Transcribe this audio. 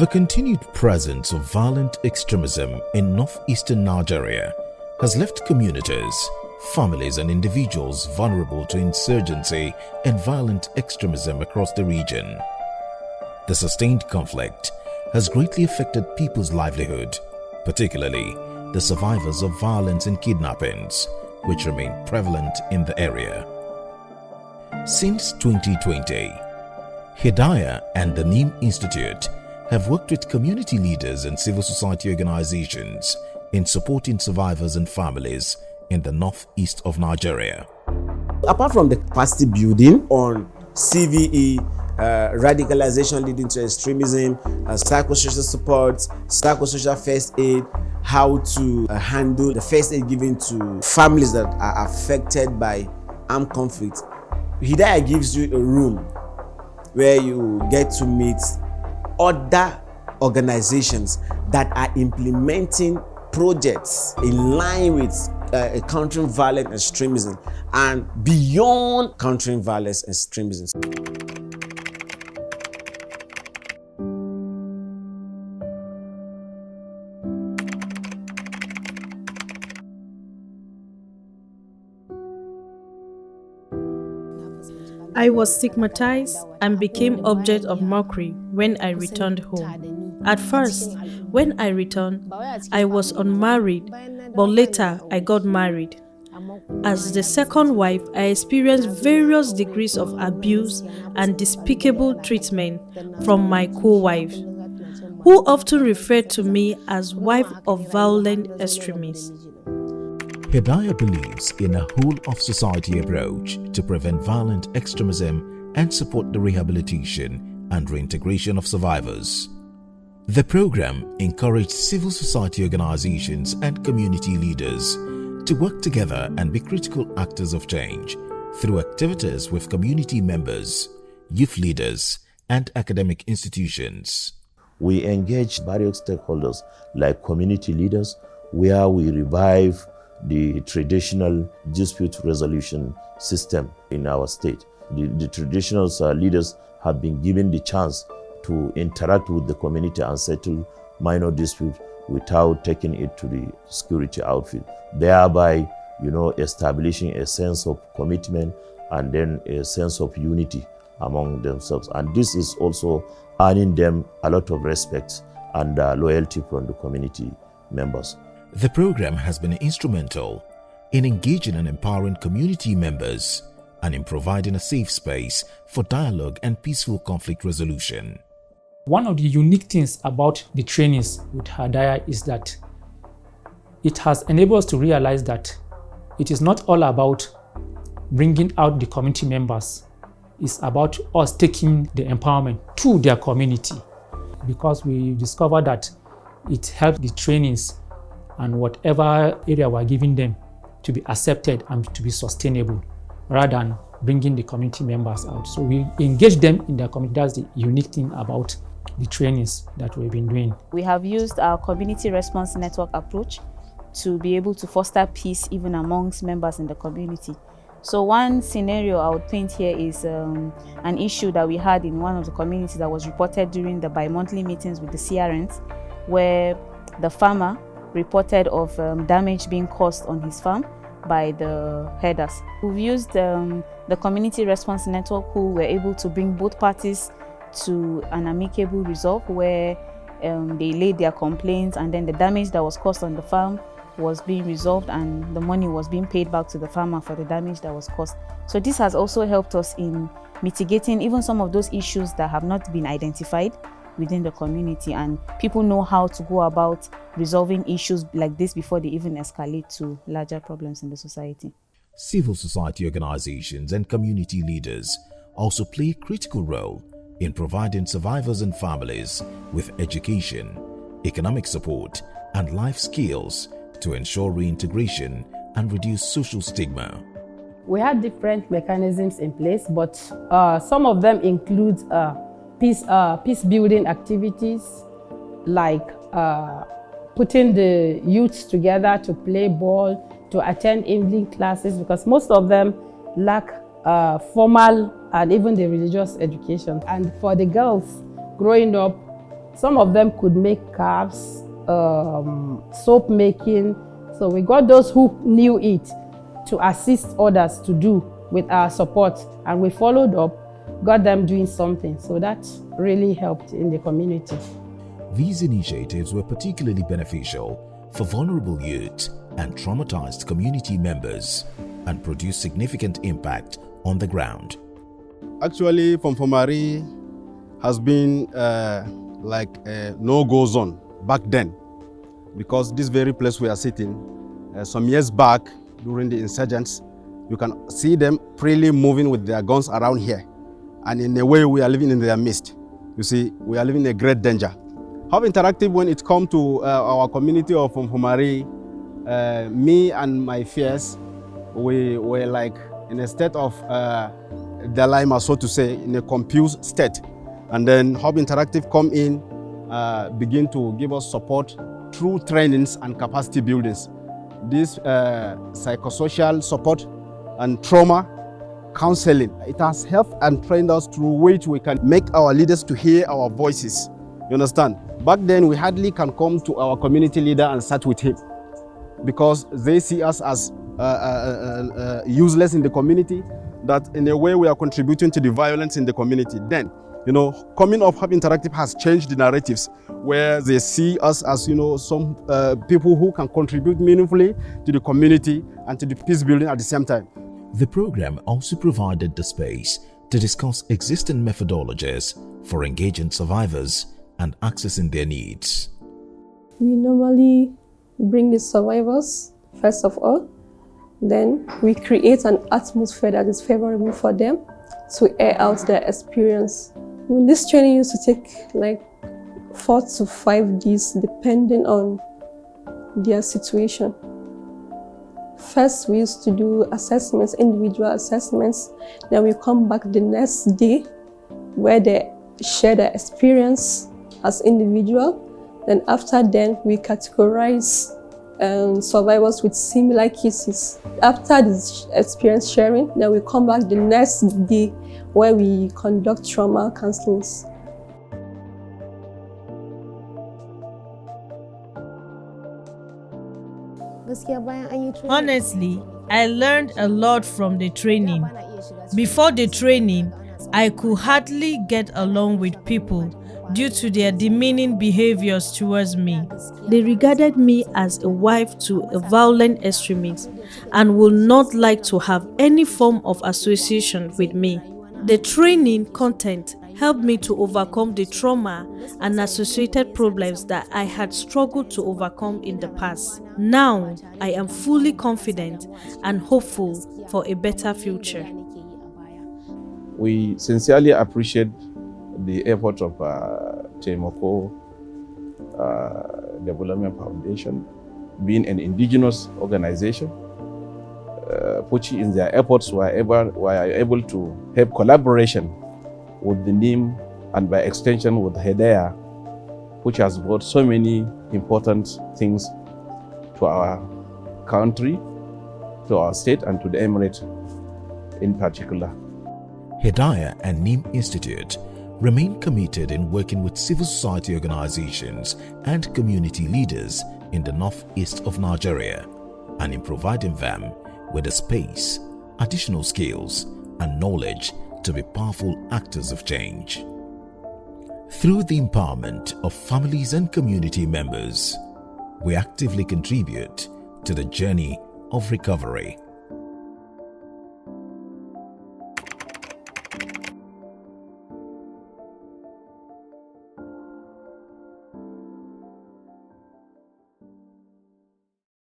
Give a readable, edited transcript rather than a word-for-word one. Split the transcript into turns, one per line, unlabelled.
The continued presence of violent extremism in northeastern Nigeria has left communities, families and individuals vulnerable to insurgency and violent extremism across the region. The sustained conflict has greatly affected people's livelihood, particularly the survivors of violence and kidnappings, which remain prevalent in the area. Since 2020, Hidayah and the Neem Institute have worked with community leaders and civil society organizations in supporting survivors and families in the northeast of Nigeria.
Apart from the capacity building on CVE, radicalization leading to extremism, psychosocial support, psychosocial first aid, how to handle the first aid given to families that are affected by armed conflict. Hidayah gives you a room where you get to meet other organizations that are implementing projects in line with countering violent extremism and beyond countering violent extremism.
I was stigmatized and became object of mockery when I returned home. At first, when I returned, I was unmarried, but later I got married. As the second wife, I experienced various degrees of abuse and despicable treatment from my co-wives, who often referred to me as wife of violent extremists.
Hidayah believes in a whole-of-society approach to prevent violent extremism and support the rehabilitation and reintegration of survivors. The program encouraged civil society organizations and community leaders to work together and be critical actors of change through activities with community members, youth leaders, and academic institutions.
We engage various stakeholders like community leaders, where we revive the traditional dispute resolution system in our state. The traditional leaders have been given the chance to interact with the community and settle minor disputes without taking it to the security outfit, thereby, establishing a sense of commitment and then a sense of unity among themselves. And this is also earning them a lot of respect and loyalty from the community members.
The program has been instrumental in engaging and empowering community members and in providing a safe space for dialogue and peaceful conflict resolution.
One of the unique things about the trainings with Hidayah is that it has enabled us to realize that it is not all about bringing out the community members. It's about us taking the empowerment to their community, because we discovered that it helped the trainings and whatever area we're giving them to be accepted and to be sustainable, rather than bringing the community members out. So we engage them in their community. That's the unique thing about the trainings that we've been doing.
We have used our community response network approach to be able to foster peace even amongst members in the community. So one scenario I would paint here is an issue that we had in one of the communities that was reported during the bi-monthly meetings with the CRNs, where the farmer reported of damage being caused on his farm by the herders. We've used the community response network, who were able to bring both parties to an amicable resolve, where they laid their complaints, and then the damage that was caused on the farm was being resolved and the money was being paid back to the farmer for the damage that was caused. So this has also helped us in mitigating even some of those issues that have not been identified within the community, and people know how to go about resolving issues like this before they even escalate to larger problems in the society.
Civil society organizations and community leaders also play a critical role in providing survivors and families with education, economic support, and life skills to ensure reintegration and reduce social stigma.
We have different mechanisms in place, but some of them include peace building activities, like putting the youths together to play ball, to attend evening classes, because most of them lack formal and even the religious education. And for the girls growing up, Some of them could make crafts, soap making. So we got those who knew it to assist others to do with our support, and we followed up, got them doing something. So that really helped in the community.
These initiatives were particularly beneficial for vulnerable youth and traumatized community members and produced significant impact on the ground.
Actually, Fomfomari has been like a no-go zone back then, because this very place we are sitting, some years back during the insurgents, you can see them freely moving with their guns around here. And in a way, we are living in their midst. You see, we are living in a great danger. How interactive when it comes to our community of Fomfomari, me and my fears, we were like in a state of dilemma, so to say, in a confused state. And then Hub Interactive come in, begin to give us support through trainings and capacity buildings. This psychosocial support and trauma counseling, it has helped and trained us through which we can make our leaders to hear our voices. You understand? Back then, we hardly can come to our community leader and start with him, because they see us as useless in the community, that in a way we are contributing to the violence in the community. Then, you know, coming up, Hub Interactive has changed the narratives, where they see us as, you know, some people who can contribute meaningfully to the community and to the peace building at the same time.
The program also provided the space to discuss existing methodologies for engaging survivors and accessing their needs.
We normally bring the survivors first of all, then we create an atmosphere that is favorable for them to air out their experience. This training used to take like 4 to 5 days depending on their situation. First, we used to do assessments, individual assessments. Then we come back the next day where they share their experience as individual. Then after then, we categorize survivors with similar cases. After this experience sharing, then we come back the next day where we conduct trauma counselings.
Honestly, I learned a lot from the training. Before the training, I could hardly get along with people due to their demeaning behaviors towards me. They regarded me as a wife to a violent extremist and would not like to have any form of association with me. The training content helped me to overcome the trauma and associated problems that I had struggled to overcome in the past. Now, I am fully confident and hopeful for a better future.
We sincerely appreciate the effort of Temoko Development Foundation, being an indigenous organization, which in their efforts were able to have collaboration with the NIM and by extension with Hedaya, which has brought so many important things to our country, to our state, and to the Emirate in particular.
Hedaya and NIM Institute remain committed in working with civil society organizations and community leaders in the northeast of Nigeria and in providing them with a space, additional skills, and knowledge to be powerful actors of change. Through the empowerment of families and community members, we actively contribute to the journey of recovery.